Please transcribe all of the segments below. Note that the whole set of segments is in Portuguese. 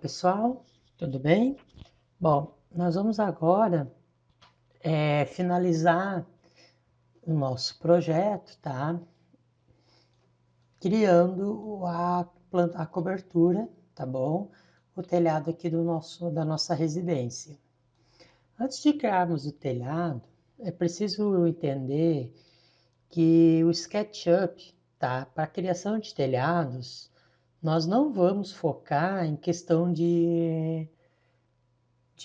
Olá pessoal, tudo bem? Bom, nós vamos agora finalizar o nosso projeto, tá? Criando a cobertura, tá bom? O telhado aqui da nossa residência. Antes de criarmos o telhado, é preciso entender que o SketchUp, tá? Para a criação de telhados, nós não vamos focar em questão de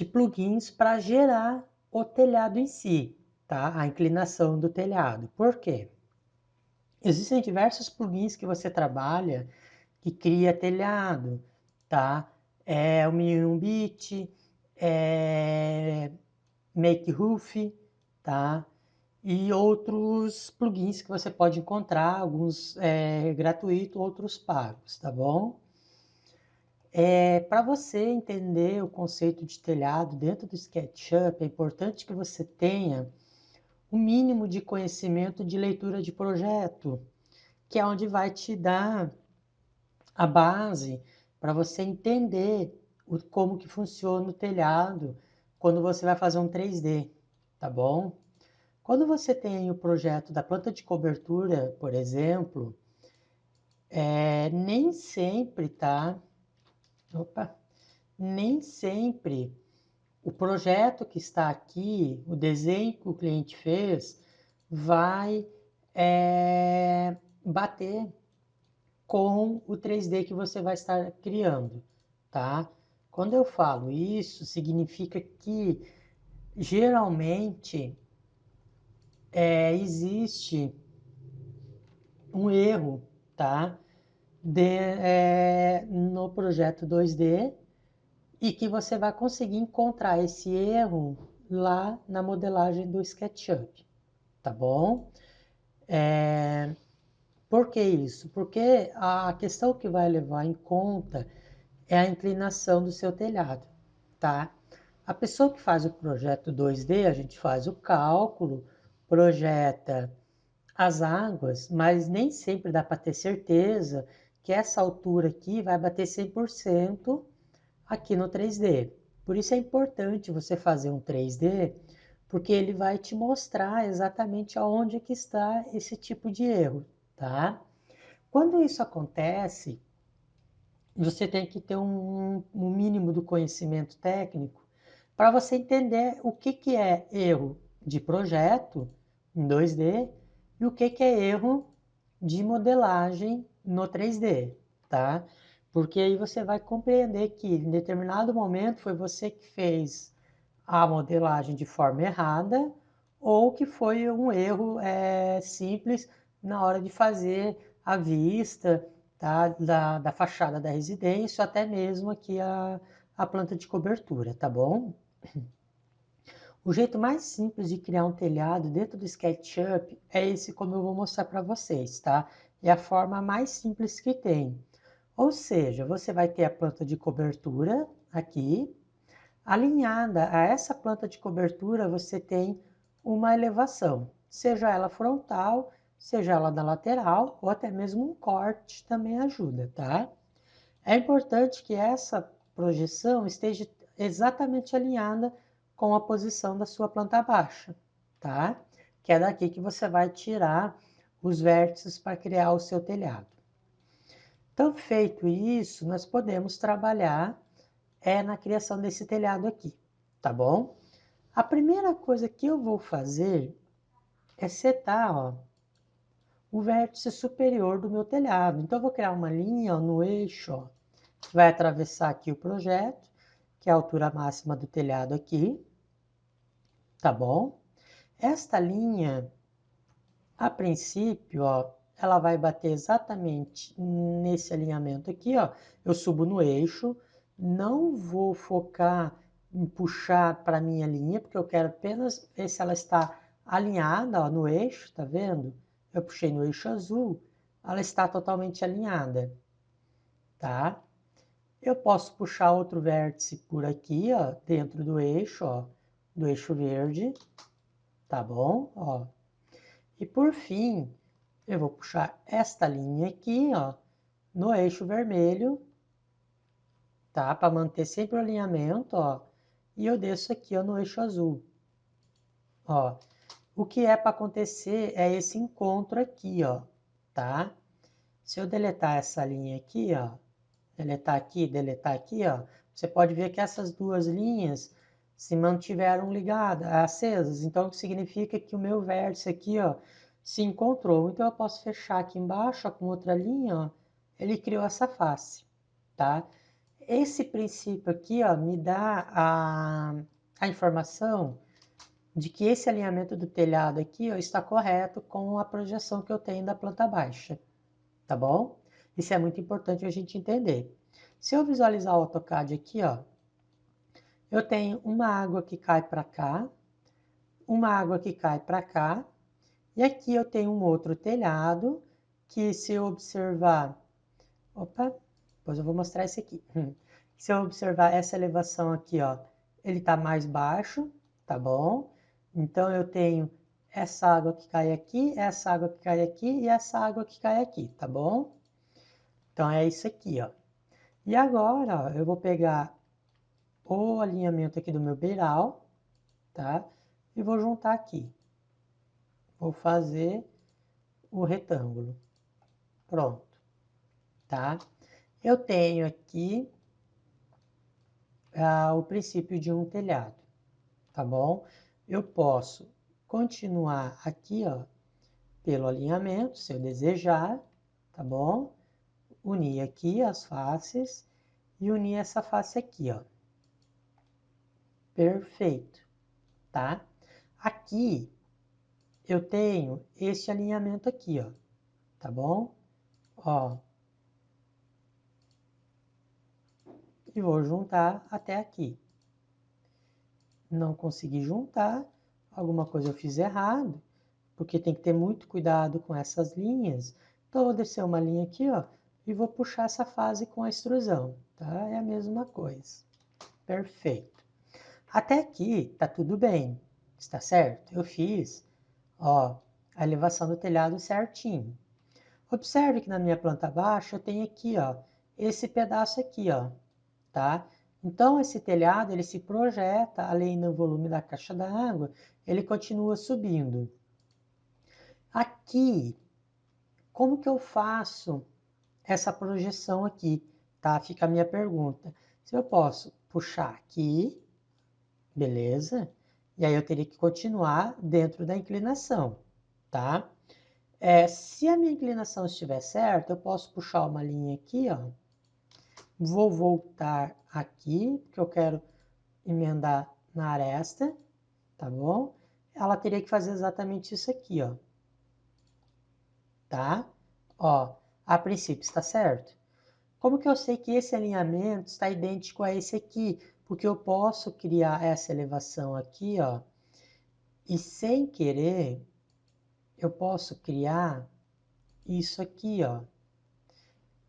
plugins para gerar o telhado em si, tá? A inclinação do telhado. Por quê? Existem diversos plugins que você trabalha que cria telhado, tá? O Minimum Make Roof, tá? E outros plugins que você pode encontrar, alguns gratuitos, outros pagos, tá bom? Para você entender o conceito de telhado dentro do SketchUp, é importante que você tenha um mínimo de conhecimento de leitura de projeto, que é onde vai te dar a base para você entender como que funciona o telhado quando você vai fazer um 3D, tá bom? Quando você tem o projeto da planta de cobertura, por exemplo, nem sempre, tá? Opa! Nem sempre o projeto que está aqui, o desenho que o cliente fez, vai bater com o 3D que você vai estar criando, tá? Quando eu falo isso, significa que geralmente existe um erro, tá? No projeto 2D e que você vai conseguir encontrar esse erro lá na modelagem do SketchUp, tá bom? Por que isso? Porque a questão que vai levar em conta é a inclinação do seu telhado, tá? A pessoa que faz o projeto 2D, a gente faz o cálculo, projeta as águas, mas nem sempre dá para ter certeza que essa altura aqui vai bater 100% aqui no 3D. Por isso é importante você fazer um 3D, porque ele vai te mostrar exatamente aonde que está esse tipo de erro, tá? Quando isso acontece, você tem que ter um mínimo do conhecimento técnico para você entender o que é erro de projeto em 2D e o que é erro de modelagem no 3D, tá? Porque aí você vai compreender que em determinado momento foi você que fez a modelagem de forma errada ou que foi um erro simples na hora de fazer a vista, tá? da fachada da residência, ou até mesmo aqui a planta de cobertura, tá bom? O jeito mais simples de criar um telhado dentro do SketchUp é esse como eu vou mostrar para vocês, tá? É a forma mais simples que tem. Ou seja, você vai ter a planta de cobertura aqui, alinhada a essa planta de cobertura você tem uma elevação, seja ela frontal, seja ela da lateral, ou até mesmo um corte também ajuda, tá? É importante que essa projeção esteja exatamente alinhada com a posição da sua planta baixa, tá? Que é daqui que você vai tirar os vértices para criar o seu telhado. Então, feito isso, nós podemos trabalhar na criação desse telhado aqui, tá bom? A primeira coisa que eu vou fazer é setar, ó, o vértice superior do meu telhado. Então, eu vou criar uma linha ó, no eixo, ó, que vai atravessar aqui o projeto, que é a altura máxima do telhado aqui, tá bom? Esta linha, a princípio, ó, ela vai bater exatamente nesse alinhamento aqui, ó. Eu subo no eixo, não vou focar em puxar para a minha linha, porque eu quero apenas ver se ela está alinhada, ó, no eixo, tá vendo? Eu puxei no eixo azul, ela está totalmente alinhada, tá? Eu posso puxar outro vértice por aqui, ó, dentro do eixo verde, tá bom? Ó. E por fim, eu vou puxar esta linha aqui, ó, no eixo vermelho, tá? Para manter sempre o alinhamento, ó. E eu desço aqui, ó, no eixo azul. Ó, o que é para acontecer é esse encontro aqui, ó, tá? Se eu deletar essa linha aqui, ó, deletar aqui, ó, você pode ver que essas duas linhas se mantiveram ligadas, acesas. Então, significa que o meu vértice aqui, ó, se encontrou. Então, eu posso fechar aqui embaixo, ó, com outra linha, ó, ele criou essa face, tá? Esse princípio aqui, ó, me dá a informação de que esse alinhamento do telhado aqui, ó, está correto com a projeção que eu tenho da planta baixa, tá bom? Isso é muito importante a gente entender. Se eu visualizar o AutoCAD aqui, ó, eu tenho uma água que cai para cá, uma água que cai para cá, e aqui eu tenho um outro telhado que, se eu observar, opa, depois eu vou mostrar esse aqui. Se eu observar essa elevação aqui, ó, ele está mais baixo, tá bom? Então eu tenho essa água que cai aqui, essa água que cai aqui e essa água que cai aqui, tá bom? Então é isso aqui, ó. E agora, ó, eu vou pegar o alinhamento aqui do meu beiral, tá? E vou juntar aqui. Vou fazer o retângulo. Pronto, tá? Eu tenho aqui o princípio de um telhado, tá bom? Eu posso continuar aqui, ó, pelo alinhamento, se eu desejar, tá bom? Unir aqui as faces e unir essa face aqui, ó. Perfeito, tá? Aqui eu tenho esse alinhamento aqui, ó, tá bom? Ó, e vou juntar até aqui. Não consegui juntar, alguma coisa eu fiz errado, porque tem que ter muito cuidado com essas linhas. Então, eu vou descer uma linha aqui, ó, e vou puxar essa fase com a extrusão, tá? É a mesma coisa. Perfeito. Até aqui tá tudo bem, está certo? Eu fiz, ó, a elevação do telhado certinho. Observe que na minha planta baixa eu tenho aqui, ó, esse pedaço aqui, ó, tá? Então, esse telhado, ele se projeta além do volume da caixa d'água, ele continua subindo. Aqui, como que eu faço essa projeção aqui, tá? Fica a minha pergunta. Se eu posso puxar aqui, beleza? E aí eu teria que continuar dentro da inclinação, tá? Se a minha inclinação estiver certa, eu posso puxar uma linha aqui, ó. Vou voltar aqui, porque eu quero emendar na aresta, tá bom? Ela teria que fazer exatamente isso aqui, ó. Tá? Ó, a princípio está certo. Como que eu sei que esse alinhamento está idêntico a esse aqui? Porque eu posso criar essa elevação aqui, ó, e sem querer, eu posso criar isso aqui, ó.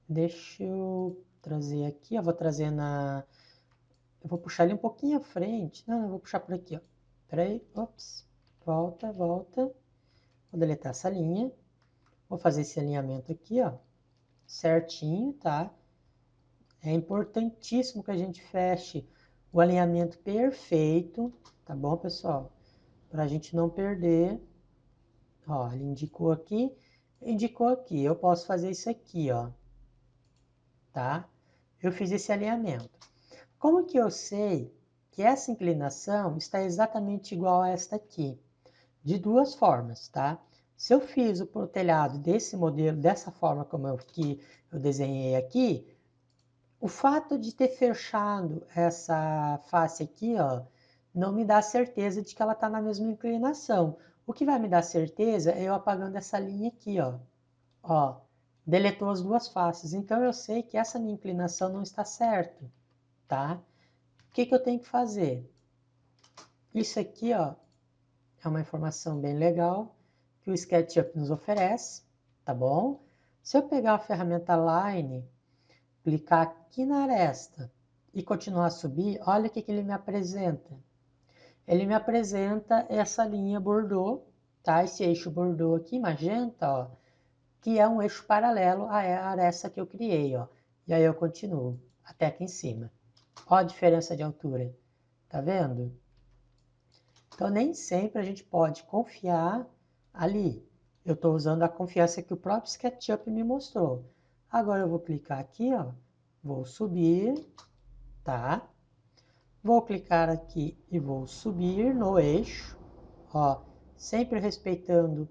Deixa eu trazer aqui, eu vou trazer na... Eu vou puxar ele um pouquinho à frente. Não, eu vou puxar por aqui, ó. Peraí, ops. Volta, volta. Vou deletar essa linha. Vou fazer esse alinhamento aqui, ó. Certinho, tá? É importantíssimo que a gente feche o alinhamento perfeito, tá bom, pessoal? Para a gente não perder. Ó, ele indicou aqui. Eu posso fazer isso aqui, ó, tá? Eu fiz esse alinhamento. Como que eu sei que essa inclinação está exatamente igual a esta aqui? De duas formas, tá? Se eu fiz o telhado desse modelo, dessa forma como eu desenhei aqui, o fato de ter fechado essa face aqui, ó, não me dá certeza de que ela está na mesma inclinação. O que vai me dar certeza é eu apagando essa linha aqui, ó. Ó, deletou as duas faces. Então eu sei que essa minha inclinação não está certa, tá? O que eu tenho que fazer? Isso aqui, ó, é uma informação bem legal que o SketchUp nos oferece, tá bom? Se eu pegar a ferramenta Line, clicar aqui na aresta e continuar a subir, olha o que ele me apresenta. Ele me apresenta essa linha Bordeaux, tá? Esse eixo Bordeaux aqui, magenta, ó, que é um eixo paralelo à aresta que eu criei, ó. E aí eu continuo até aqui em cima. Ó a diferença de altura, tá vendo? Então, nem sempre a gente pode confiar ali. Eu estou usando a confiança que o próprio SketchUp me mostrou. Agora eu vou clicar aqui, ó, vou subir, tá? Vou clicar aqui e vou subir no eixo, ó, sempre respeitando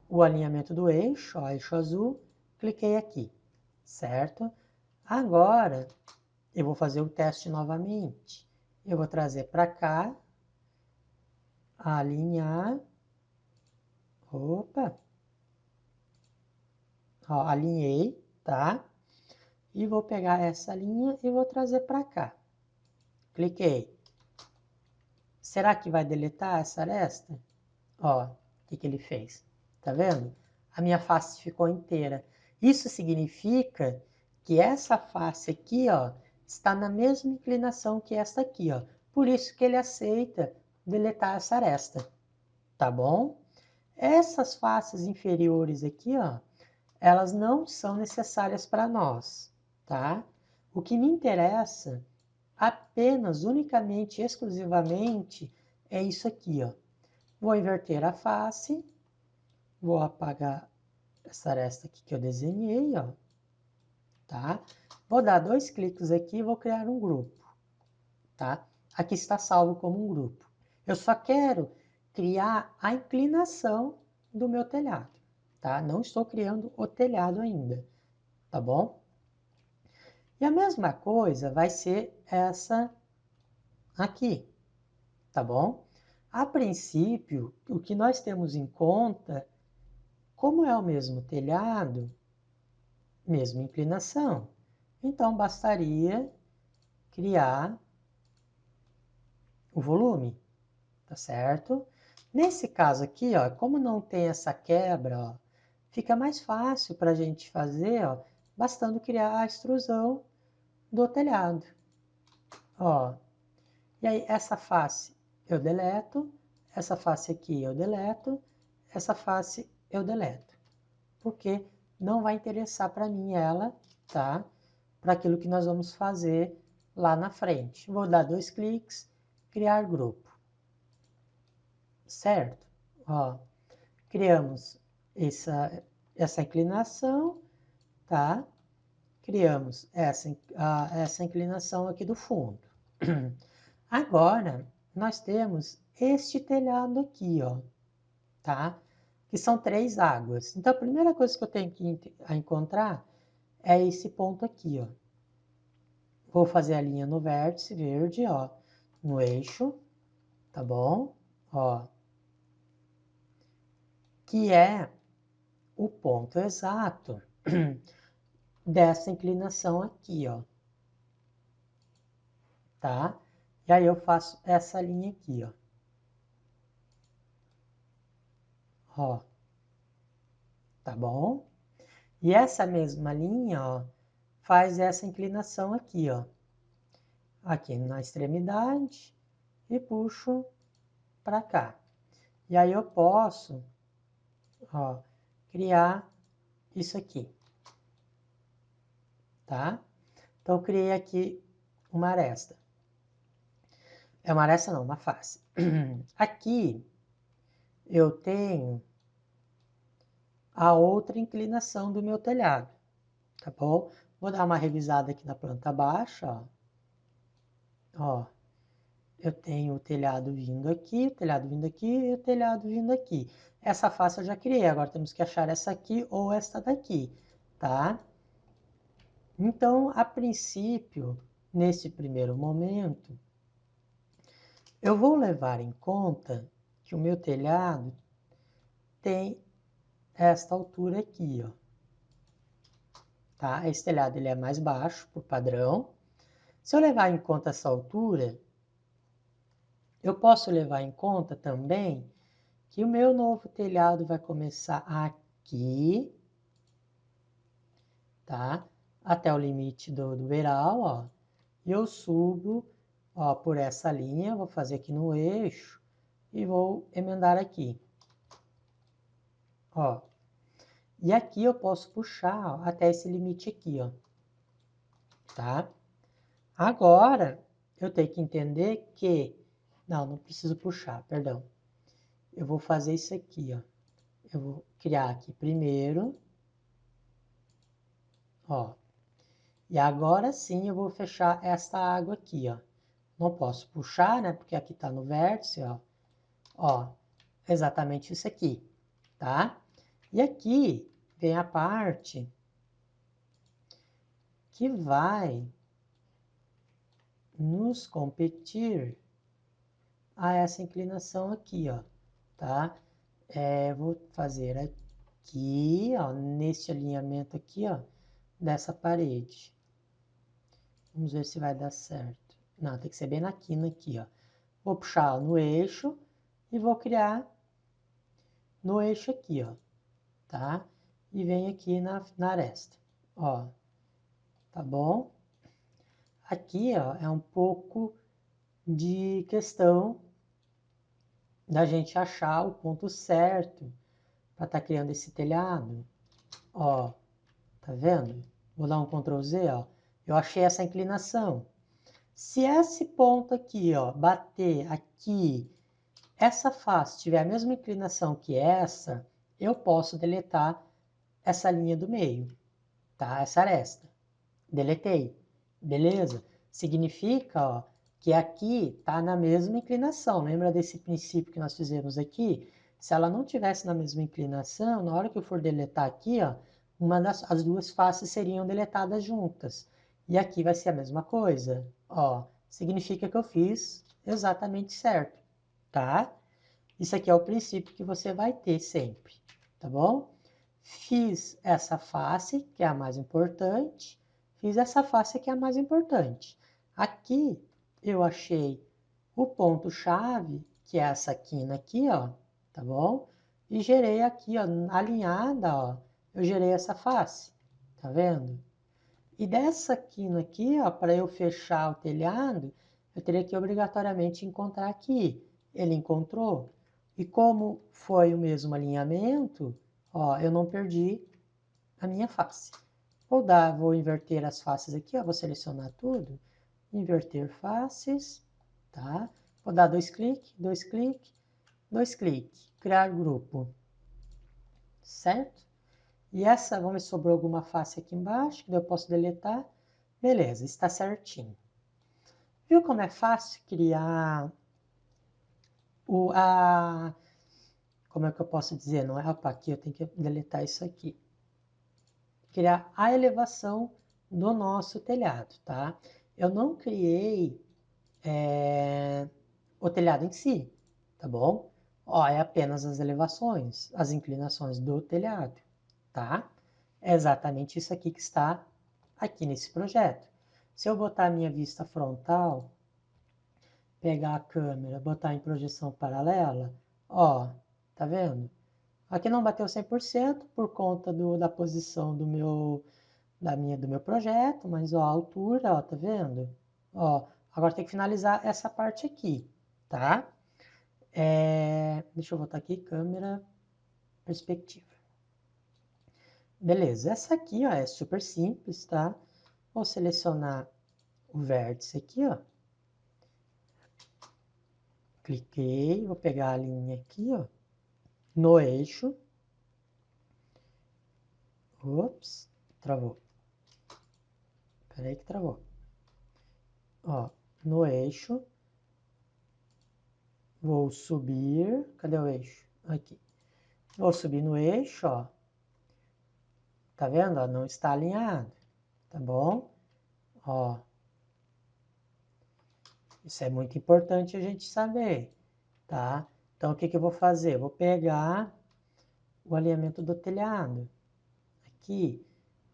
o alinhamento do eixo, ó, eixo azul, cliquei aqui, certo? Agora eu vou fazer o teste novamente. Eu vou trazer para cá, alinhar, opa, ó, alinhei, tá? E vou pegar essa linha e vou trazer para cá. Cliquei. Será que vai deletar essa aresta? Ó, o que ele fez? Tá vendo? A minha face ficou inteira. Isso significa que essa face aqui, ó, está na mesma inclinação que esta aqui, ó. Por isso que ele aceita deletar essa aresta, tá bom? Essas faces inferiores aqui, ó, elas não são necessárias para nós, tá? O que me interessa apenas, unicamente, exclusivamente, é isso aqui, ó. Vou inverter a face, vou apagar essa aresta aqui que eu desenhei, ó, tá? Vou dar 2 cliques aqui e vou criar um grupo, tá? Aqui está salvo como um grupo. Eu só quero criar a inclinação do meu telhado, tá? Não estou criando o telhado ainda, tá bom? E a mesma coisa vai ser essa aqui, tá bom? A princípio, o que nós temos em conta, como é o mesmo telhado, mesma inclinação, então bastaria criar o volume, tá certo? Nesse caso aqui, ó, como não tem essa quebra, ó, fica mais fácil para a gente fazer, ó, bastando criar a extrusão do telhado. Ó, e aí essa face eu deleto, essa face aqui eu deleto, essa face eu deleto, porque não vai interessar para mim ela, tá? Para aquilo que nós vamos fazer lá na frente. Vou dar 2 cliques, criar grupo, certo? Ó, criamos essa inclinação, tá? Criamos essa inclinação aqui do fundo. Agora, nós temos este telhado aqui, ó, tá? Que são 3 águas. Então, a primeira coisa que eu tenho que encontrar é esse ponto aqui, ó. Vou fazer a linha no vértice verde, ó, no eixo, tá bom? Ó, que é o ponto exato dessa inclinação aqui, ó, tá? E aí eu faço essa linha aqui, ó, tá bom? E essa mesma linha, ó, faz essa inclinação aqui, ó, aqui na extremidade e puxo para cá. E aí eu posso, ó, criar isso aqui, tá? Então, eu criei aqui uma aresta. É uma aresta não, uma face. Aqui eu tenho a outra inclinação do meu telhado, tá bom? Vou dar uma revisada aqui na planta baixa, ó. Ó, eu tenho o telhado vindo aqui, o telhado vindo aqui e o telhado vindo aqui. Essa face eu já criei, agora temos que achar essa aqui ou esta daqui, tá? Então, a princípio, nesse primeiro momento, eu vou levar em conta que o meu telhado tem esta altura aqui, ó. Tá? Esse telhado ele é mais baixo, por padrão. Se eu levar em conta essa altura, eu posso levar em conta também que o meu novo telhado vai começar aqui, tá? Até o limite do beiral, ó. E eu subo, ó, por essa linha, vou fazer aqui no eixo e vou emendar aqui, ó. E aqui eu posso puxar, ó, até esse limite aqui, ó, tá? Agora, eu tenho que entender que... Não preciso puxar, perdão. Eu vou fazer isso aqui, ó. Eu vou criar aqui primeiro, ó. E agora sim eu vou fechar esta água aqui, ó. Não posso puxar, né? Porque aqui tá no vértice, ó. Ó, exatamente isso aqui, tá? E aqui vem a parte que vai nos competir a essa inclinação aqui, ó, tá? Vou fazer aqui, ó, nesse alinhamento aqui, ó, dessa parede. Vamos ver se vai dar certo. Não, tem que ser bem na quina aqui, ó. Vou puxar no eixo e vou criar no eixo aqui, ó, tá? E vem aqui na aresta, ó, tá bom? Aqui, ó, é um pouco de questão da gente achar o ponto certo para estar criando esse telhado. Ó, tá vendo? Vou dar um Ctrl Z, ó. Eu achei essa inclinação. Se esse ponto aqui, ó, bater aqui, essa face tiver a mesma inclinação que essa, eu posso deletar essa linha do meio, tá? Essa aresta. Deletei. Beleza? Significa, ó, que aqui está na mesma inclinação. Lembra desse princípio que nós fizemos aqui? Se ela não tivesse na mesma inclinação, na hora que eu for deletar aqui, ó, as duas faces seriam deletadas juntas. E aqui vai ser a mesma coisa. Ó, significa que eu fiz exatamente certo, tá? Isso aqui é o princípio que você vai ter sempre, tá bom? Fiz essa face, que é a mais importante. Fiz essa face que é a mais importante. Aqui eu achei o ponto-chave, que é essa quina aqui, ó, tá bom? E gerei aqui, ó, alinhada, ó, eu gerei essa face, tá vendo? E dessa quina aqui, ó, para eu fechar o telhado, eu teria que obrigatoriamente encontrar aqui. Ele encontrou. E como foi o mesmo alinhamento, ó, eu não perdi a minha face. Vou inverter as faces aqui, ó, vou selecionar tudo, inverter faces, tá? Vou dar dois cliques, dois cliques, dois cliques, criar grupo, certo? E essa, vamos ver se sobrou alguma face aqui embaixo, que eu posso deletar. Beleza, está certinho. Viu como é fácil criar como é que eu posso dizer? Não é, opa, aqui eu tenho que deletar isso aqui. Criar a elevação do nosso telhado, tá? Eu não criei o telhado em si, tá bom? Ó, é apenas as elevações, as inclinações do telhado, tá? É exatamente isso aqui que está aqui nesse projeto. Se eu botar a minha vista frontal, pegar a câmera, botar em projeção paralela, ó, tá vendo? Aqui não bateu 100% por conta da posição do meu projeto, mas ó, a altura, ó, tá vendo? Ó, agora tem que finalizar essa parte aqui, tá? Deixa eu voltar aqui, câmera, perspectiva. Beleza, essa aqui, ó, é super simples, tá? Vou selecionar o vértice aqui, ó. Cliquei, vou pegar a linha aqui, ó, no eixo. Ops, travou. Peraí que travou. Ó, no eixo. Vou subir. Cadê o eixo? Aqui. Vou subir no eixo, ó. Tá vendo? Ó, não está alinhado. Tá bom? Ó. Isso é muito importante a gente saber, tá? Então, o que que eu vou fazer? Vou pegar o alinhamento do telhado. Aqui,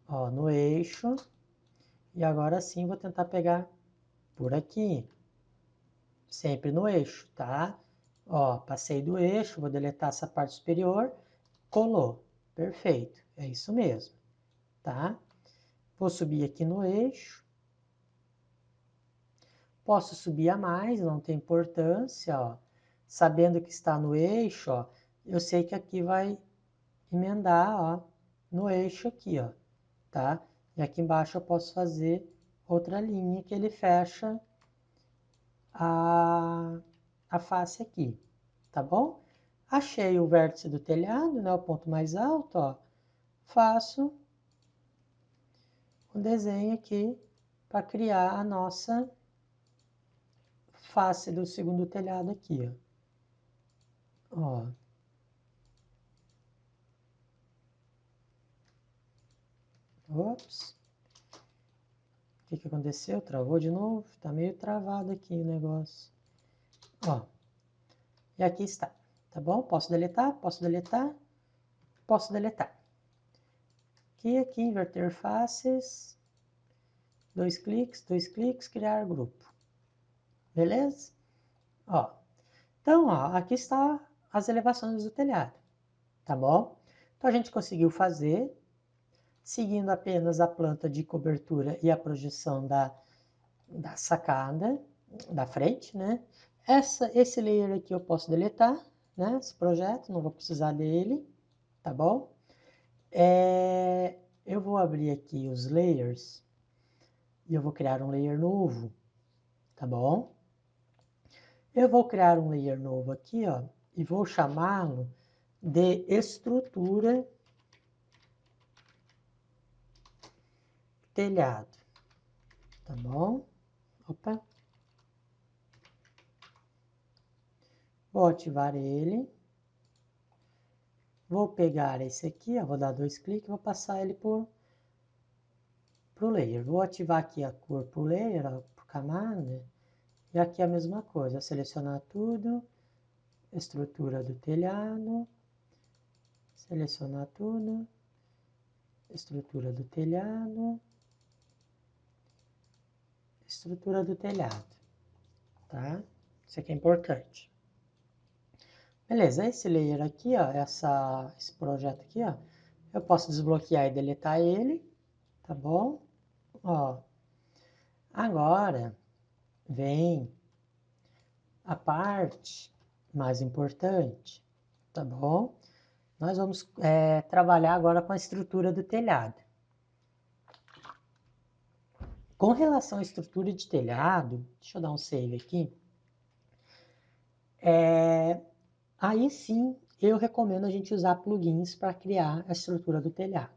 ó, no eixo. E agora sim vou tentar pegar por aqui. Sempre no eixo, tá? Ó, passei do eixo, vou deletar essa parte superior. Colou. Perfeito. É isso mesmo, tá? Vou subir aqui no eixo. Posso subir a mais, não tem importância, ó. Sabendo que está no eixo, ó, eu sei que aqui vai emendar, ó, no eixo aqui, ó, tá? E aqui embaixo eu posso fazer outra linha que ele fecha a face aqui, tá bom? Achei o vértice do telhado, né, o ponto mais alto, ó. Faço um desenho aqui para criar a nossa face do segundo telhado aqui, ó. Ops. O que aconteceu? Travou de novo? Tá meio travado aqui o negócio. Ó. E aqui está, tá bom? Posso deletar? Posso deletar? Posso deletar. Aqui, inverter faces. Dois cliques, criar grupo. Beleza? Ó. Então, ó, aqui está as elevações do telhado, tá bom? Então, a gente conseguiu fazer, seguindo apenas a planta de cobertura e a projeção da sacada, da frente, né? Esse layer aqui eu posso deletar, né? Esse projeto, não vou precisar dele, tá bom? Eu vou abrir aqui os layers e eu vou criar um layer novo, tá bom? Eu vou criar um layer novo aqui, ó, e vou chamá-lo de estrutura telhado, tá bom? Opa. Vou ativar ele. Vou pegar esse aqui, ó, vou dar dois cliques e vou passar ele pro layer. Vou ativar aqui a cor pro layer, ó, por camada. E aqui a mesma coisa, selecionar tudo, estrutura do telhado, selecionar tudo, estrutura do telhado, estrutura do telhado, tá? Isso aqui é importante. Beleza, esse layer aqui, ó, esse projeto aqui, ó, eu posso desbloquear e deletar ele, tá bom? Ó, agora vem a parte mais importante, tá bom? Nós vamos trabalhar agora com a estrutura do telhado. Com relação à estrutura de telhado, deixa eu dar um save aqui. Aí sim, eu recomendo a gente usar plugins para criar a estrutura do telhado,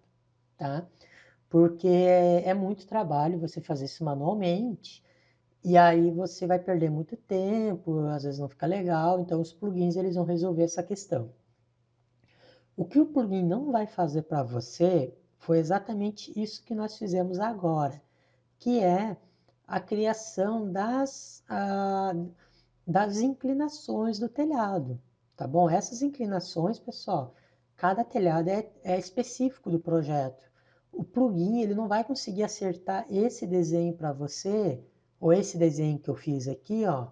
tá? Porque é muito trabalho você fazer isso manualmente e aí você vai perder muito tempo, às vezes não fica legal, então os plugins eles vão resolver essa questão. O que o plugin não vai fazer para você foi exatamente isso que nós fizemos agora, que é a criação das inclinações do telhado, tá bom? Essas inclinações, pessoal, cada telhado é específico do projeto. O plugin ele não vai conseguir acertar esse desenho para você, ou esse desenho que eu fiz aqui, ó,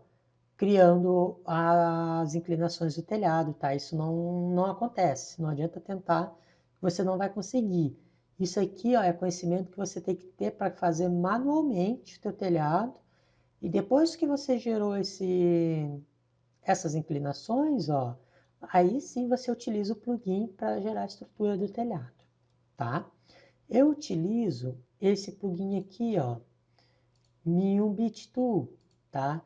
criando as inclinações do telhado, tá? Isso não acontece, não adianta tentar, você não vai conseguir. Isso aqui, ó, é conhecimento que você tem que ter para fazer manualmente o teu telhado, e depois que você gerou essas inclinações, ó, aí sim você utiliza o plugin para gerar a estrutura do telhado, tá? Eu utilizo esse plugin aqui, ó, Bit Tool, tá?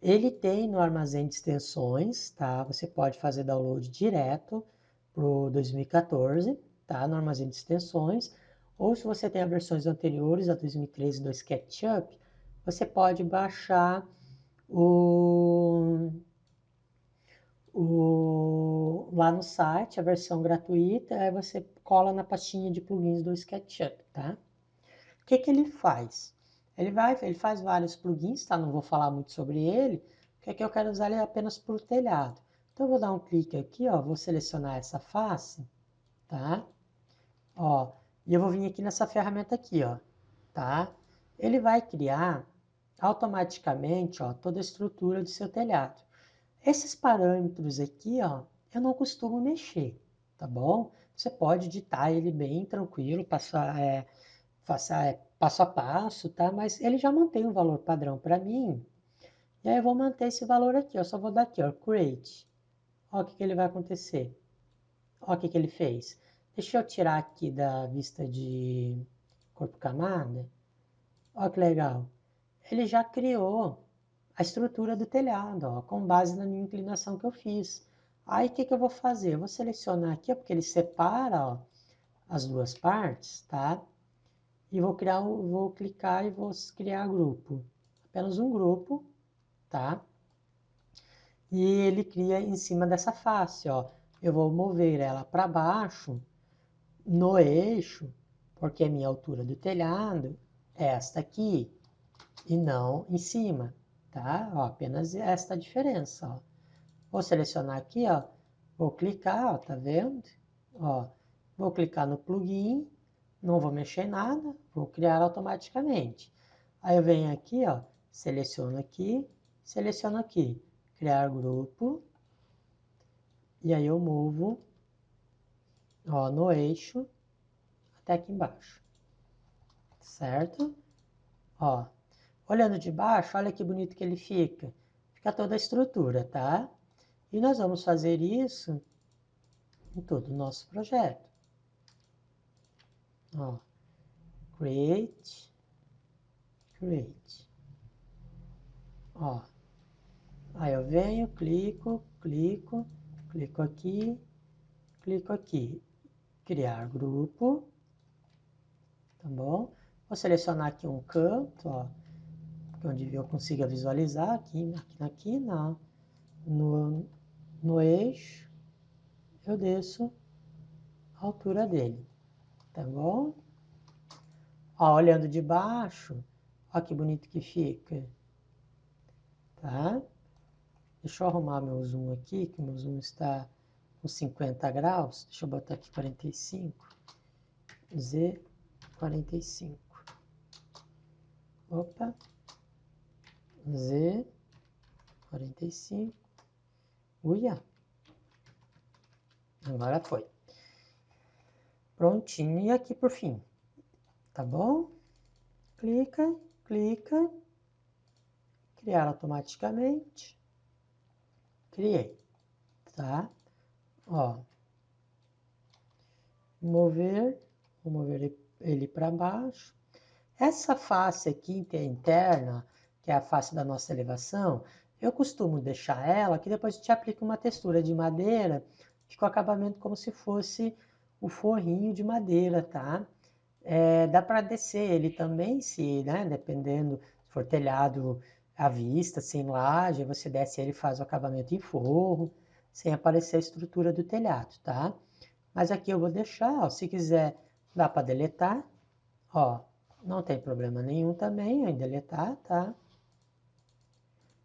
Ele tem no armazém de extensões, tá? Você pode fazer download direto pro 2014, tá? No armazém de extensões. Ou se você tem as versões anteriores, a 2013 do SketchUp, você pode baixar lá no site, a versão gratuita, aí você cola na pastinha de plugins do SketchUp, tá? O que ele faz? Ele faz vários plugins, tá? Não vou falar muito sobre ele, porque aqui eu quero usar ele apenas para o telhado. Então eu vou dar um clique aqui, ó, vou selecionar essa face, tá? Ó, e eu vou vir aqui nessa ferramenta aqui, ó, tá? Ele vai criar automaticamente, ó, toda a estrutura do seu telhado. Esses parâmetros aqui, ó, eu não costumo mexer, tá bom? Você pode editar ele bem tranquilo, passo a passo, tá? Mas ele já mantém um valor padrão para mim. E aí eu vou manter esse valor aqui, ó. Só vou dar aqui, ó, create. Ó, o que ele vai acontecer. Ó, o que ele fez. Deixa eu tirar aqui da vista de corpo camada. Olha que legal. Ele já criou a estrutura do telhado, ó, com base na minha inclinação que eu fiz. Aí o que eu vou fazer? Eu vou selecionar aqui, ó, porque ele separa, ó, as duas partes, tá? E vou clicar e vou criar grupo. Apenas um grupo, tá? E ele cria em cima dessa face, ó. Eu vou mover ela para baixo no eixo, porque a minha altura do telhado é esta aqui e não em cima, tá? Ó, apenas esta diferença, ó. Vou selecionar aqui, ó. Vou clicar, ó, tá vendo? Ó, vou clicar no plugin, não vou mexer em nada, vou criar automaticamente. Aí eu venho aqui, ó, seleciono aqui, criar grupo, e aí eu movo, ó, no eixo até aqui embaixo, certo? Ó, olhando de baixo, olha que bonito que ele fica. Fica toda a estrutura, tá? E nós vamos fazer isso em todo o nosso projeto. Ó, create. Ó, aí eu venho, clico aqui, criar grupo, tá bom? Vou selecionar aqui um canto, ó, onde eu consiga visualizar, aqui no eixo, eu desço a altura dele, tá bom? Ó, olhando de baixo, ó que bonito que fica, tá? Deixa eu arrumar meu zoom aqui, que meu zoom está com 50 graus. Deixa eu botar aqui 45. Z 45. Opa. Z 45. Uia. Agora foi. Prontinho. E aqui por fim. Tá bom? Clica. Criar automaticamente. Criei. Tá? Ó. Mover. Vou mover ele para baixo. Essa face aqui interna, que é a face da nossa elevação, eu costumo deixar ela, que depois a gente aplica uma textura de madeira, fica o acabamento como se fosse o forrinho de madeira, tá? Dá para descer ele também, se, né, dependendo, se for telhado à vista, sem laje, você desce ele e faz o acabamento em forro, sem aparecer a estrutura do telhado, tá? Mas aqui eu vou deixar, ó, se quiser dá para deletar, ó, não tem problema nenhum também em deletar, tá?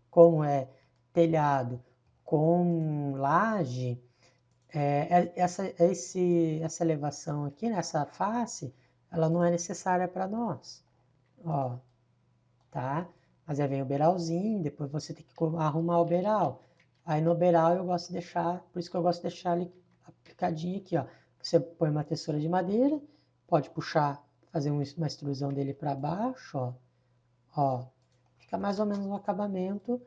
Como é telhado com laje, essa elevação aqui, nessa face, ela não é necessária para nós, ó, tá? Mas aí vem o beiralzinho, depois você tem que arrumar o beiral. Aí no beiral eu gosto de deixar, por isso que eu gosto de deixar ele aplicadinho aqui, ó. Você põe uma textura de madeira, pode puxar, fazer uma extrusão dele para baixo, ó. Ó, fica mais ou menos um acabamento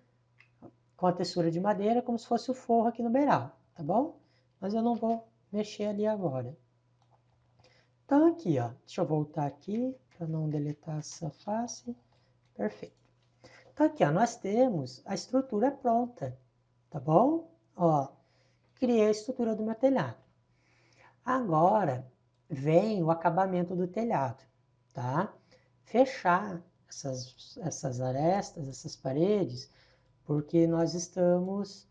com a textura de madeira, como se fosse o forro aqui no beiral, tá bom? Mas eu não vou mexer ali agora. Então aqui, ó, deixa eu voltar aqui para não deletar essa face. Perfeito. Então aqui, ó, nós temos a estrutura pronta, tá bom? Ó, criei a estrutura do meu telhado. Agora vem o acabamento do telhado, tá? Fechar essas arestas, essas paredes, porque nós estamos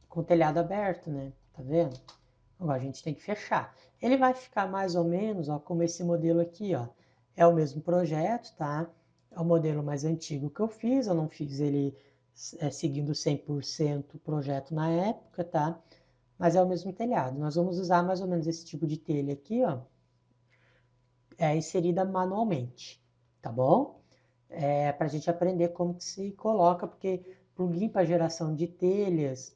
com o telhado aberto, né? Tá vendo? Agora a gente tem que fechar. Ele vai ficar mais ou menos, ó, como esse modelo aqui, ó. É o mesmo projeto, tá? É o modelo mais antigo que eu fiz, eu não fiz ele seguindo 100% o projeto na época, tá? Mas é o mesmo telhado. Nós vamos usar mais ou menos esse tipo de telha aqui, ó, inserida manualmente, tá bom? Para a gente aprender como que se coloca, porque plugin para geração de telhas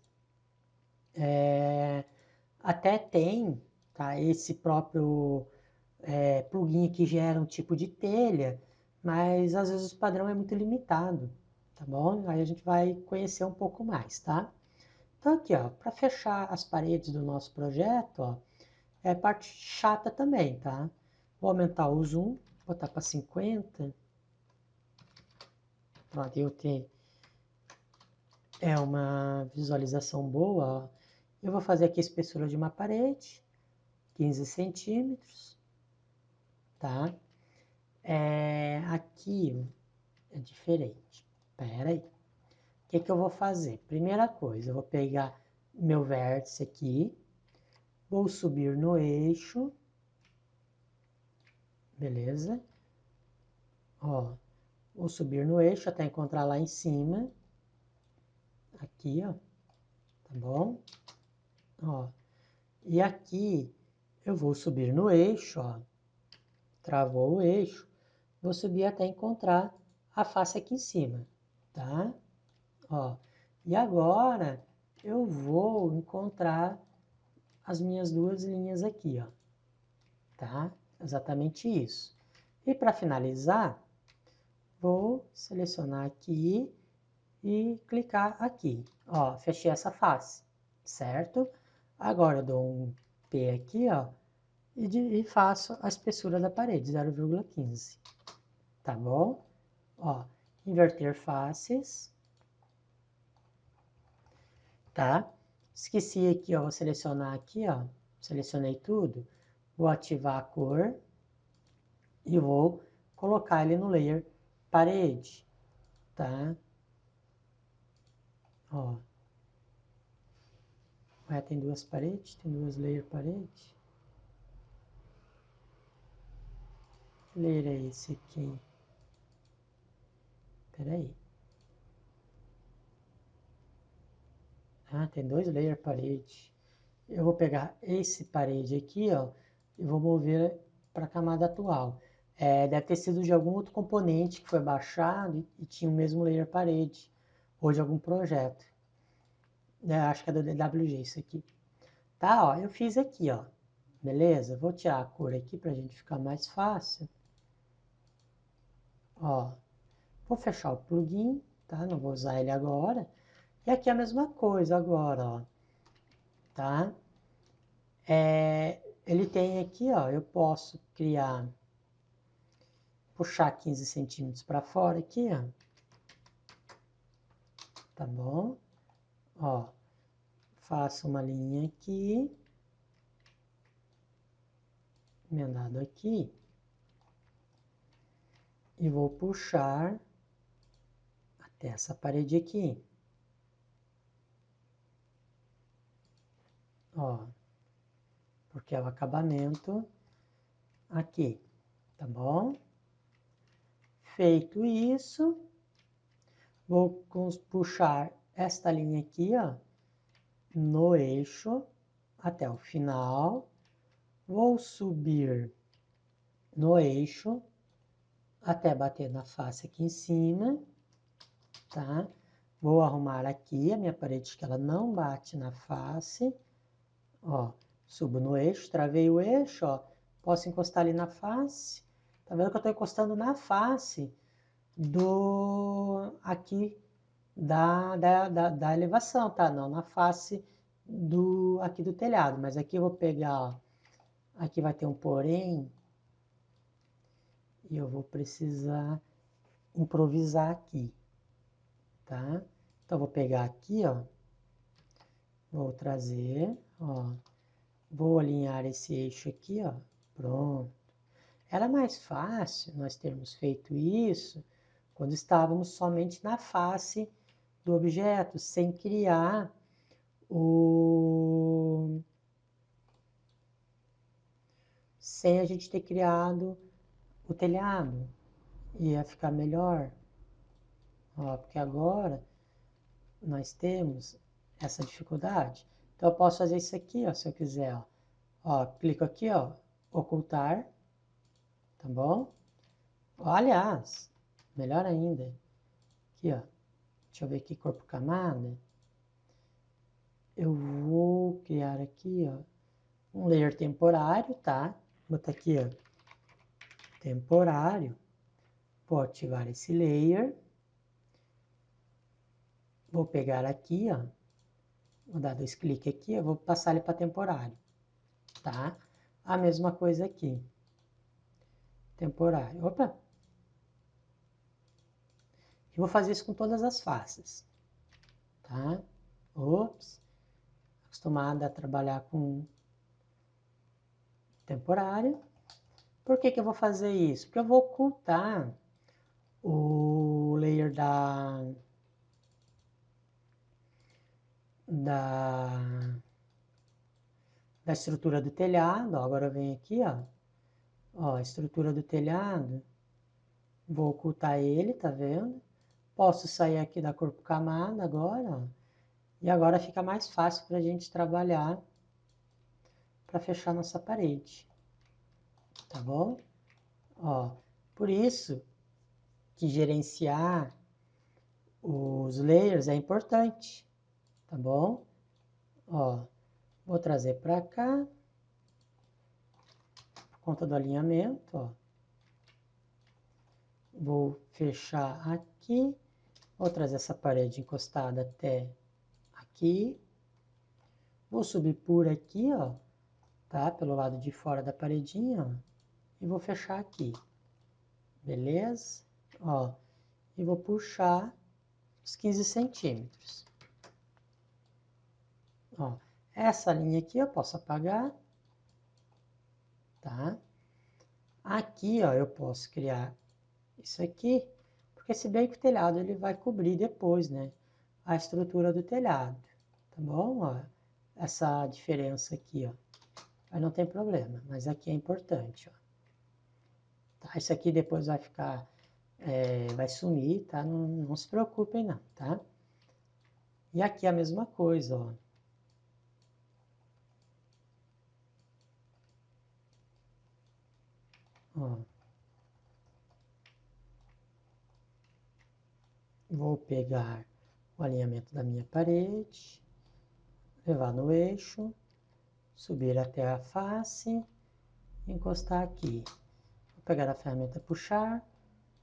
até tem, tá? Esse próprio plugin que gera um tipo de telha, mas às vezes o padrão é muito limitado, tá bom? Aí a gente vai conhecer um pouco mais, tá? Então aqui, ó, para fechar as paredes do nosso projeto, ó, é parte chata também, tá? Vou aumentar o zoom botar para 50. Pronto, eu tenho uma visualização boa, ó. Eu vou fazer aqui a espessura de uma parede, 15 centímetros, tá? Aqui é diferente. Pera aí. O que eu vou fazer? Primeira coisa, eu vou pegar meu vértice aqui, vou subir no eixo, beleza? Ó, vou subir no eixo até encontrar lá em cima, aqui, ó, tá bom? Ó, e aqui eu vou subir no eixo, ó, travou o eixo, vou subir até encontrar a face aqui em cima, tá? Ó, e agora eu vou encontrar as minhas duas linhas aqui, ó, tá? Exatamente isso. E para finalizar, vou selecionar aqui e clicar aqui. Ó, fechei essa face, certo? Agora eu dou um P aqui, ó, e faço a espessura da parede, 0,15. Tá bom? Ó, inverter faces, tá? Esqueci aqui, ó, vou selecionar aqui, ó, selecionei tudo, vou ativar a cor e vou colocar ele no layer parede, tá? Ó, tem duas paredes, tem duas layer parede. Que layer é esse aqui? Peraí. Ah, tem dois layer parede. Eu vou pegar esse parede aqui, ó, e vou mover para a camada atual. Deve ter sido de algum outro componente que foi baixado e tinha o mesmo layer parede, ou de algum projeto. Acho que é do DWG isso aqui. Tá, ó, eu fiz aqui, ó. Beleza? Vou tirar a cor aqui para a gente ficar mais fácil. Ó, vou fechar o plugin, tá? Não vou usar ele agora. E aqui é a mesma coisa agora, ó. Tá? Ele tem aqui, ó, eu posso criar, puxar 15 centímetros para fora aqui, ó. Tá bom? Ó, faço uma linha aqui, emendado aqui, e vou puxar até essa parede aqui. Ó, porque é o acabamento aqui, tá bom? Feito isso, vou puxar esta linha aqui, ó, no eixo até o final. Vou subir no eixo até bater na face aqui em cima, tá? Vou arrumar aqui a minha parede que ela não bate na face, ó. Subo no eixo, travei o eixo, ó. Posso encostar ali na face. Tá vendo que eu tô encostando na face aqui da elevação, tá? Não na face aqui do telhado, mas aqui eu vou pegar, ó, aqui vai ter um porém, e eu vou precisar improvisar aqui, tá? Então, vou pegar aqui, ó, vou trazer, ó, vou alinhar esse eixo aqui, ó, pronto. Era mais fácil nós termos feito isso quando estávamos somente na face do objeto, sem criar sem a gente ter criado o telhado. Ia ficar melhor, ó, porque agora nós temos essa dificuldade. Então eu posso fazer isso aqui, ó, se eu quiser, ó. Ó, clico aqui, ó, ocultar, tá bom? Ó, aliás, melhor ainda, aqui, ó, deixa eu ver aqui, corpo camada. Eu vou criar aqui, ó, um layer temporário, tá? Vou botar aqui, ó, temporário. Vou ativar esse layer. Vou pegar aqui, ó, vou dar dois cliques aqui, eu vou passar ele para temporário, tá? A mesma coisa aqui. temporário. Opa! E vou fazer isso com todas as faces, tá? Ops! Acostumada a trabalhar com temporário. Por que que eu vou fazer isso? Porque eu vou ocultar o layer da estrutura do telhado. Ó, agora eu venho aqui, ó, a estrutura do telhado. Vou ocultar ele, tá vendo? Posso sair aqui da corpo camada agora, ó. E agora fica mais fácil para a gente trabalhar para fechar nossa parede, tá bom? Ó, por isso que gerenciar os layers é importante, tá bom? Ó, vou trazer para cá, por conta do alinhamento, ó. Vou fechar aqui, vou trazer essa parede encostada até aqui. Vou subir por aqui, ó, tá? Pelo lado de fora da paredinha, ó. E vou fechar aqui, beleza? Ó, e vou puxar os 15 centímetros. Ó, essa linha aqui eu posso apagar, tá? Aqui, ó, eu posso criar isso aqui, porque se bem que o telhado ele vai cobrir depois, né? A estrutura do telhado, tá bom? Ó, essa diferença aqui, ó, aí não tem problema, mas aqui é importante, ó. Tá? Isso aqui depois vai ficar, vai sumir, tá? Não se preocupem não, tá? E aqui a mesma coisa, ó. Ó. Vou pegar o alinhamento da minha parede, levar no eixo, subir até a face, encostar aqui. Vou pegar a ferramenta puxar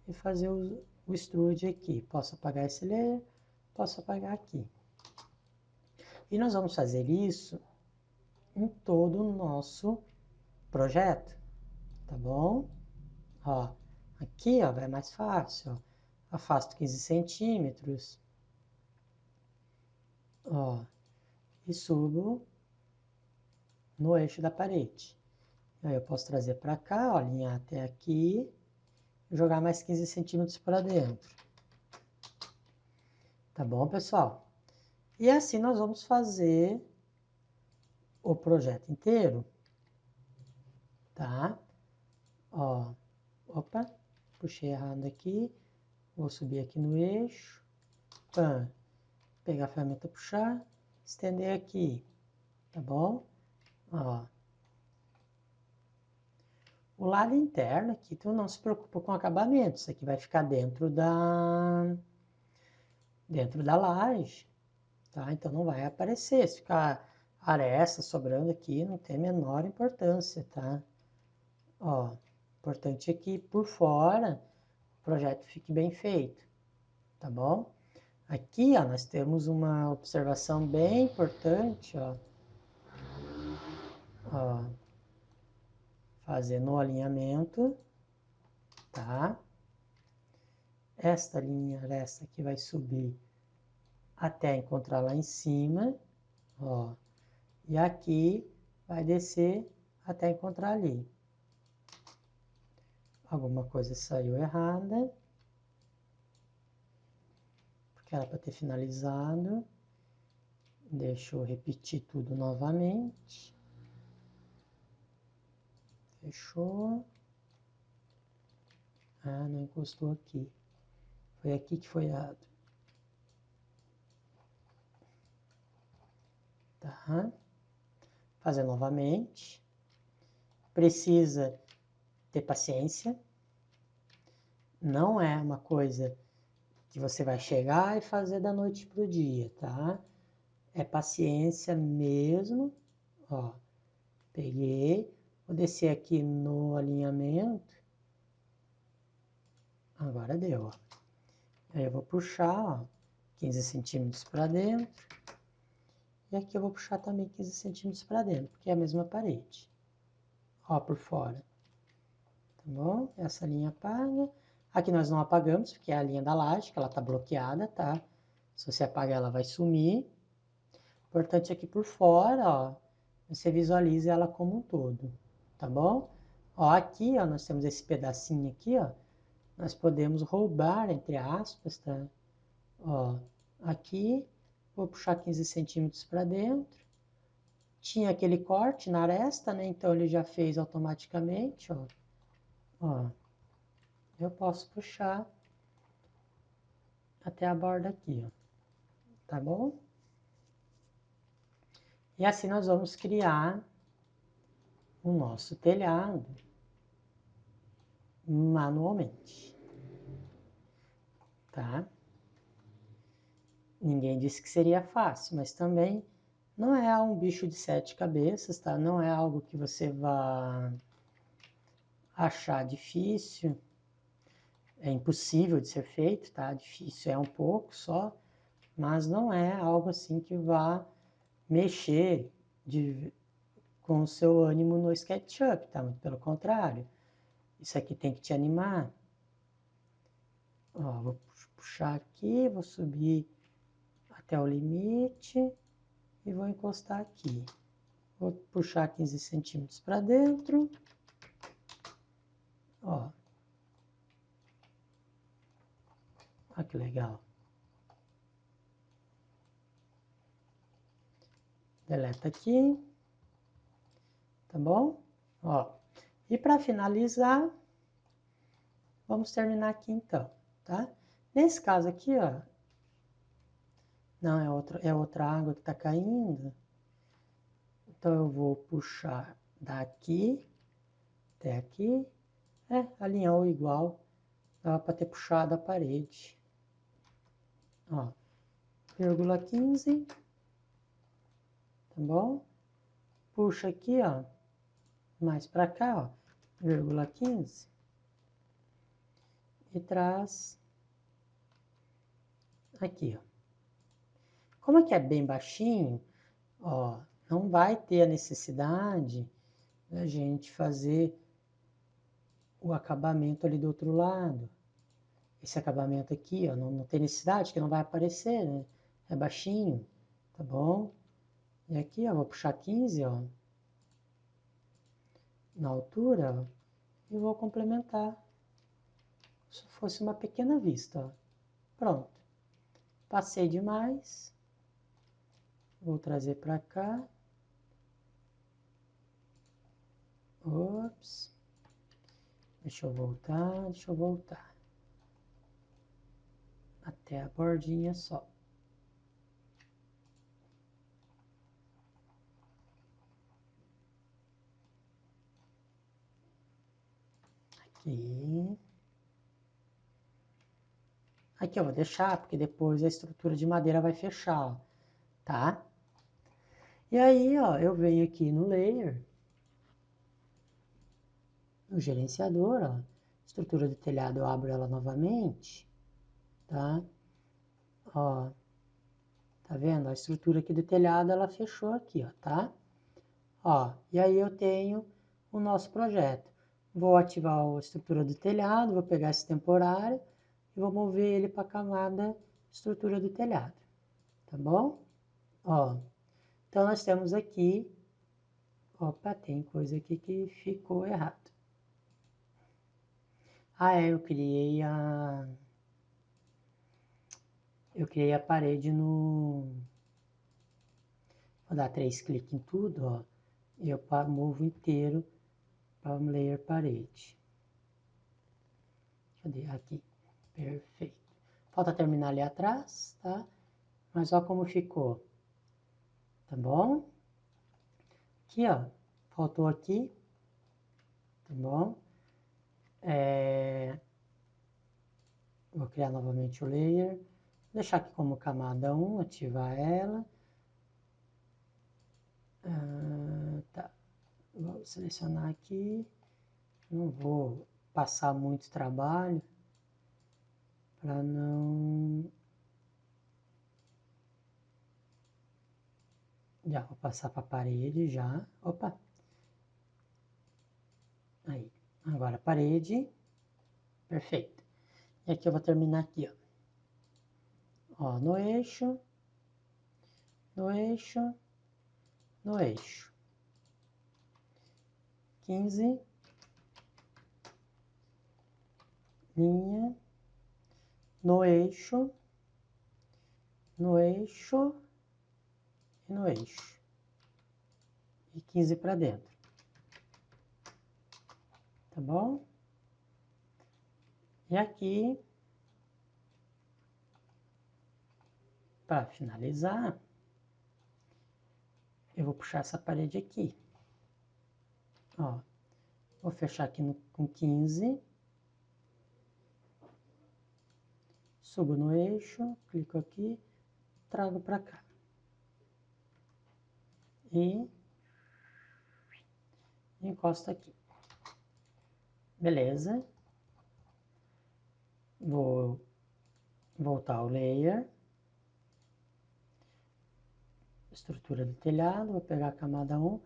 e fazer o extrude aqui. Posso apagar esse layer, posso apagar aqui. E nós vamos fazer isso em todo o nosso projeto, tá bom? Ó, aqui ó, vai mais fácil, ó. Afasto 15 centímetros, ó, e subo no eixo da parede. Aí eu posso trazer para cá, ó, alinhar até aqui, jogar mais 15 centímetros para dentro. Tá bom, pessoal? E assim nós vamos fazer o projeto inteiro, tá? Ó, opa, puxei errado aqui, vou subir aqui no eixo, pã, pegar a ferramenta puxar, estender aqui, tá bom? Ó. O lado interno aqui, tu não se preocupa com o acabamento, isso aqui vai ficar dentro da laje, tá? Então não vai aparecer, se ficar aresta sobrando aqui, não tem a menor importância, tá? Ó, importante é que por fora o projeto fique bem feito, tá bom? Aqui, ó, nós temos uma observação bem importante, ó. Ó, fazendo o alinhamento, tá? Esta linha aresta aqui vai subir até encontrar lá em cima, ó. E aqui vai descer até encontrar ali. Alguma coisa saiu errada, porque era para ter finalizado. Deixa eu repetir tudo novamente. Fechou. Ah, não encostou aqui. Foi aqui que foi errado. Tá? Fazer novamente. Precisa ter paciência. Não é uma coisa que você vai chegar e fazer da noite pro dia, tá? É paciência mesmo. Ó, peguei. Vou descer aqui no alinhamento. Agora deu, ó. Aí eu vou puxar, ó, 15 centímetros para dentro. E aqui eu vou puxar também 15 centímetros para dentro, porque é a mesma parede. Ó, por fora. Tá bom? Essa linha apaga. Aqui nós não apagamos, porque é a linha da laje, que ela tá bloqueada, tá? Se você apagar, ela vai sumir. Importante aqui por fora, ó, você visualiza ela como um todo, tá bom? Ó, aqui, ó, nós temos esse pedacinho aqui, ó, nós podemos roubar, entre aspas, tá? Ó, aqui, vou puxar 15 centímetros para dentro. Tinha aquele corte na aresta, né? Então ele já fez automaticamente, ó. Ó, eu posso puxar até a borda aqui, ó, tá bom? E assim nós vamos criar o nosso telhado manualmente, tá? Ninguém disse que seria fácil, mas também não é um bicho de 7 cabeças, tá? Não é algo que você vá achar difícil, é impossível de ser feito, tá? Difícil é um pouco só, mas não é algo assim que vá mexer com o seu ânimo no SketchUp, tá? Muito pelo contrário. Isso aqui tem que te animar. Ó, vou puxar aqui, vou subir até o limite e vou encostar aqui. Vou puxar 15 centímetros para dentro. Ó. Olha que legal. Deleta aqui. Tá bom? Ó. E para finalizar, vamos terminar aqui então, tá? Nesse caso aqui, ó. Não, é outra água que está caindo. Então eu vou puxar daqui até aqui. Alinhou igual. Dava para ter puxado a parede. Ó, 0,15, tá bom? Puxa aqui, ó, mais para cá, ó, 0,15 e traz aqui, ó. Como aqui é bem baixinho, ó, não vai ter a necessidade da gente fazer o acabamento ali do outro lado. Esse acabamento aqui, ó, não tem necessidade, que não vai aparecer, né? É baixinho, tá bom? E aqui, ó, vou puxar 15, ó, na altura, ó, e vou complementar. Se fosse uma pequena vista, ó. Pronto. Passei demais. Vou trazer para cá. Ops. Deixa eu voltar. Até a bordinha só. Aqui. Aqui eu vou deixar, porque depois a estrutura de madeira vai fechar, ó, tá? E aí, ó, eu venho aqui no Layer, no gerenciador, ó. Estrutura do telhado, eu abro ela novamente, tá? Ó, tá vendo? A estrutura aqui do telhado, ela fechou aqui, ó, tá? Ó, e aí eu tenho o nosso projeto. Vou ativar a estrutura do telhado, vou pegar esse temporário e vou mover ele para a camada estrutura do telhado, tá bom? Ó, então nós temos aqui, opa, tem coisa aqui que ficou errado. Eu criei a parede no, vou dar 3 cliques em tudo, ó, e eu movo inteiro para o layer parede. Cadê? Aqui. Perfeito. Falta terminar ali atrás, tá? Mas olha como ficou. Tá bom? Aqui, ó. Faltou aqui. Tá bom? Vou criar novamente o layer. Vou deixar aqui como camada 1, ativar ela. Tá. Vou selecionar aqui. Não vou passar muito trabalho para não... Já vou passar para a parede já. Opa! Aí. Agora a parede. Perfeito. E aqui eu vou terminar aqui, ó, no eixo, no eixo, no eixo. 15, linha, no eixo, no eixo e no eixo. E 15 para dentro. Tá bom? E aqui, para finalizar, eu vou puxar essa parede aqui. Ó, vou fechar aqui com 15. Subo no eixo, clico aqui, trago para cá. E encosto aqui. Beleza. Vou voltar ao layer. Estrutura do telhado, vou pegar a camada 1,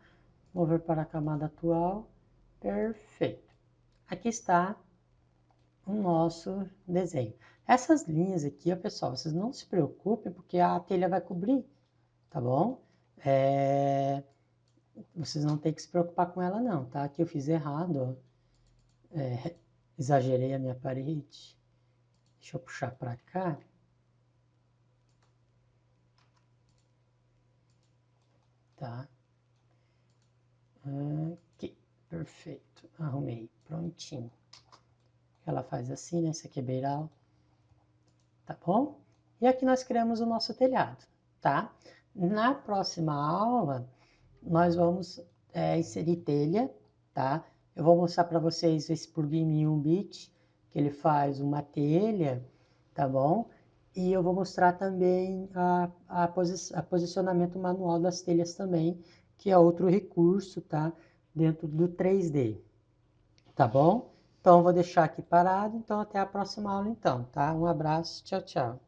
mover para a camada atual. Perfeito. Aqui está o nosso desenho. Essas linhas aqui, ó, pessoal, vocês não se preocupem, porque a telha vai cobrir, tá bom? Vocês não tem que se preocupar com ela não, tá? Aqui eu fiz errado, ó. Exagerei a minha parede. Deixa eu puxar para cá. Tá? Aqui, perfeito. Arrumei, prontinho. Ela faz assim, né? Esse aqui é beiral. Tá bom? E aqui nós criamos o nosso telhado, tá? Na próxima aula, nós vamos inserir telha, tá? Eu vou mostrar para vocês esse plugin 1-bit, que ele faz uma telha, tá bom? E eu vou mostrar também a posicionamento manual das telhas também, que é outro recurso, tá? Dentro do 3D, tá bom? Então, eu vou deixar aqui parado, então até a próxima aula então, tá? Um abraço, tchau, tchau.